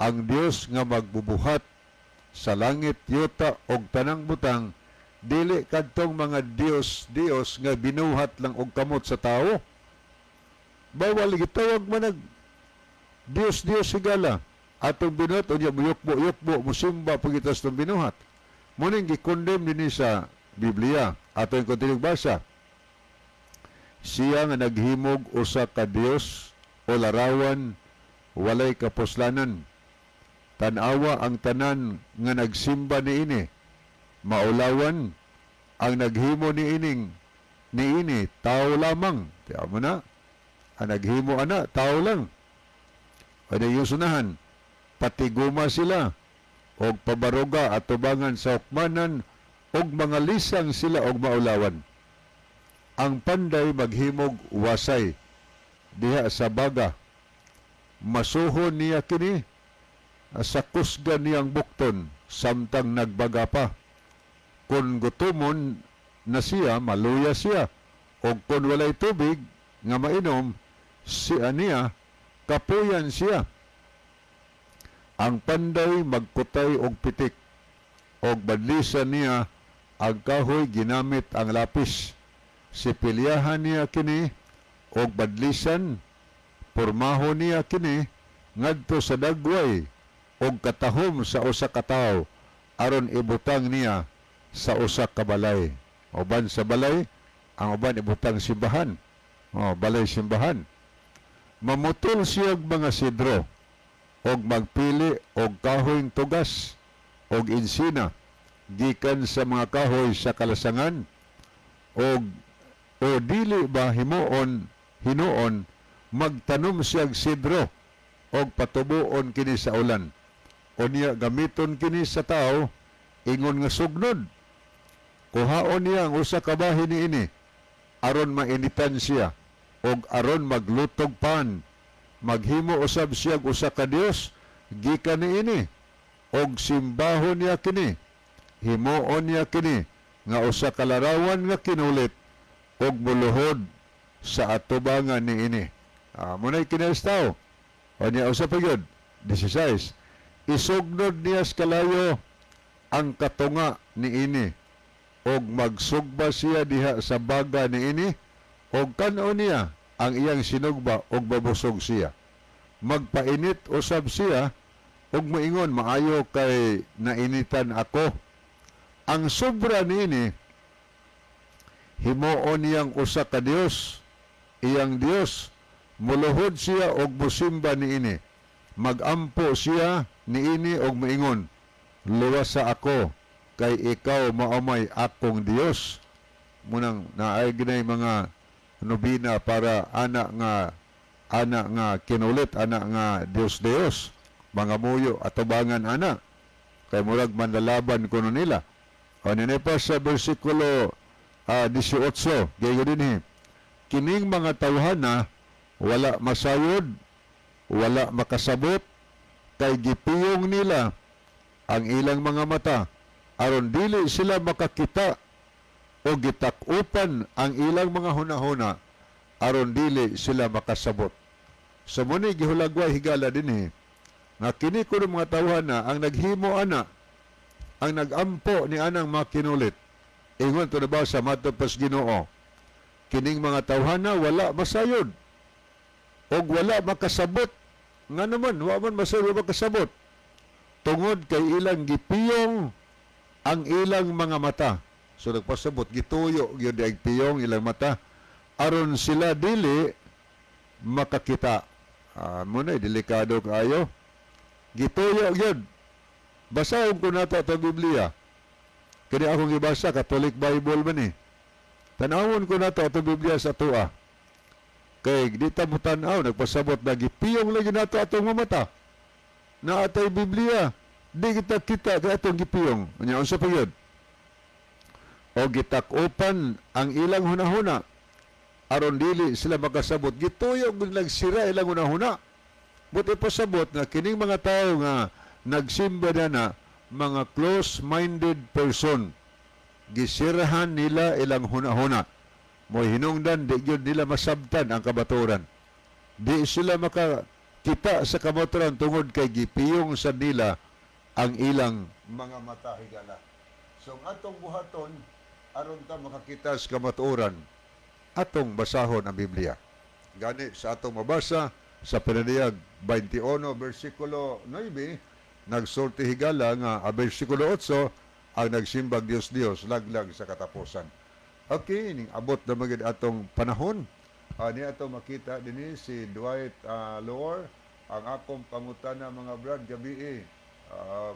ang Dios nga magbubuhat sa langit, yuta o tanang butang, dili kadtong mga Dios nga binuhat lang og kamot sa tao. Bawal gitawag man nag Dios higala. Atong binuhat o niya yukbo, musimba pagitas ng binuhat. Muning gikondem din sa Biblia. Ato yung kontinig basa. Siya nga naghimog usa ka Dios o larawan walay kapuslanan. Tanawa ang tanan nga nagsimba niini. Maulawan ang naghimo niini tao lamang. Tiyan mo na. Ang naghimo ana tao lang. Ano yung sunahan? Patiguma sila og pabaruga at tubangan sa hukmanan og mga lisang sila og maulawan. Ang panday maghimog wasay diha sa baga. Masuhon niya kini sa kusgan niyang bukton samtang nagbaga pa. Kung gutumon na siya, maluya siya. O kung walay tubig nga mainom, siya niya, kapuyan siya. Ang panday magkutay og pitik, og badlisan niya ang kahoy ginamit ang lapis. sipilyahan niya kini og badlisan, pormahon niya kini ngadto sa dagway og katahom sa usa ka tawo aron ibutang niya sa usa ka balay. Uban sa balay, ang uban ibutang simbahan. Balay simbahan. Mamutol siya og mga sidro og magpili og kahoyng tugas og insina gikan sa mga kahoy sa kalasangan o dili ba hinuon magtanom siyag sidro og patubuon kini sa ulan o niya gamiton kini sa tao ingon nga sugnod kuhaon niya ang usa ka bahin niini aron mainitan siya og aron maglutog pan maghimo usab siyag usa ka Dios gikan niini og simbahon niya kini himuon niya kini nga usa ka larawan nga kinulit og muluhod sa atubangan niini. Munay kinestaw. O niya usa pa gyud 16. Isugnod niya sa kalayo ang katunga niini og magsugba siya diha sa baga niini og kan-o niya ang iyang sinugba og babusog siya. Magpainit usab siya og moingon maayo kay nainitan ako. Ang sobra niini himuon niyang usa ka Dios, iyang Dios, muluhod siya og musimba niini. Magampo siya niini og moingon, luwasa ako kay ikaw maamay akong Dios. Munang naay ginay mga nobina para ana nga kinulit, ana nga Dios, mga muyo atubangan ana. Kay murag manlalaban kuno nila. O nini pa sa versikulo 18, gayo din kining mga tawhana wala masayod, wala makasabot, kay gipiyong nila ang ilang mga mata, aron dili sila makakita o gitakupan ang ilang mga hunahuna, aron dili sila makasabot. So muni gihulagway higala din nga kini kuno mga tawhana ang naghimo ana, ang nagampo ni anang makinulit. Ingon to na ba sa matod pas Ginoo, kining mga tawhana wala masayod og wala makasabot. Nga naman wa man masayod makasabot tungod kay ilang gipiyong ang ilang mga mata. So nagpasabot gituyo gyud ang piyong ilang mata aron sila dili makakita. Muna delikado kaayo. Gituyo gyud. Basahon ko nato ito Biblia. Kini akong gibasa, Catholic Bible man Tanawon ko nato ito Biblia sa tua. Kay di ta mo tanaw, nagpasabot na gipiyong lagi nato atong mamata. Na atay Biblia, di kita kita kay atong gipiyong. Anya unsa pa yun? O gitakupan ang ilang hunahuna aron dili sila makasabot. Gituyog nagsira ilang hunahuna. Buti pasabot na kining mga tao nga nagsimba na mga close-minded person. Gisirahan nila ilang hunahuna. Mo hinungdan, di yun nila masabtan ang kabaturan. Di sila makakita sa kabaturan tungod kay gipiyong sa nila ang ilang mga mata higala. So, atong buhaton, aron ta makakita sa kabaturan, atong basahon ang Biblia. Gani sa atong mabasa sa Pananayag 21, versikulo 9, nagsulti higala nga versikulo 8 ang nagsimbag Dios laglag sa katapusan. Okay, ning abot na magid atong panahon. Ni ato makita dinhi si Dwight Lower ang akong pangutana mga brad gabi.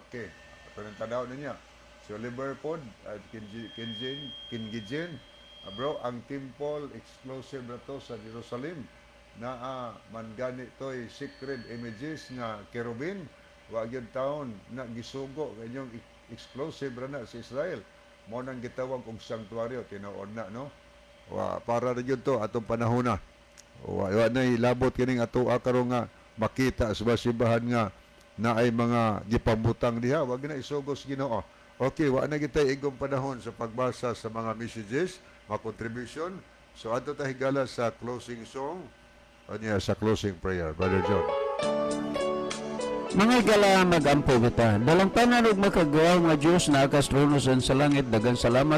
Okay, ato nang tanaw niya. Si Oliver Pod at Kingijen, bro, ang temple exclusive na to sa Jerusalem na mangani to'y secret images nga kerubin. Wag yun taon na gisugo kanyang exclusive na sa Israel. Mo nang gitawag og sanctuaryo tinuod na no. Para ra yun to atong panahon na. Wa na ilabot kining ato karon nga makita sa simbahan nga na ay mga gipambutang diha, wag na isugos Ginoo. Okay, wa na gitay igong panahon sa pagbasa sa mga messages, mga contribution. So ato ta higala sa closing song o niya sa closing prayer, Brother John. Mga higala, magampo kita. Dalang tanan og makagawa nga Dios na akas trono sa langit, dagan salamat